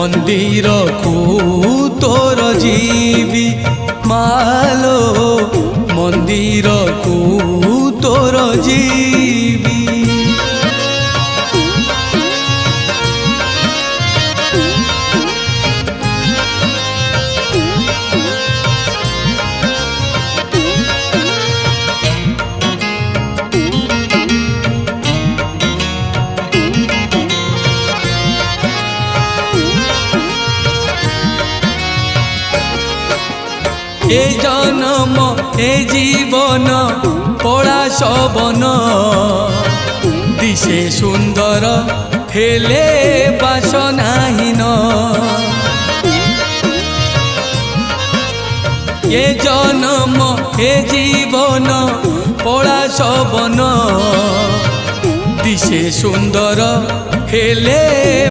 मंदिर को तोर जीवी मालो मंदिर को तोर जीवी। ए जन्म ए जीवन पड़ा सबन दिशे सुंदर हेले बासनाहीन। ए जन्म ए जीवन पड़ा सबन दिशे सुंदर हेले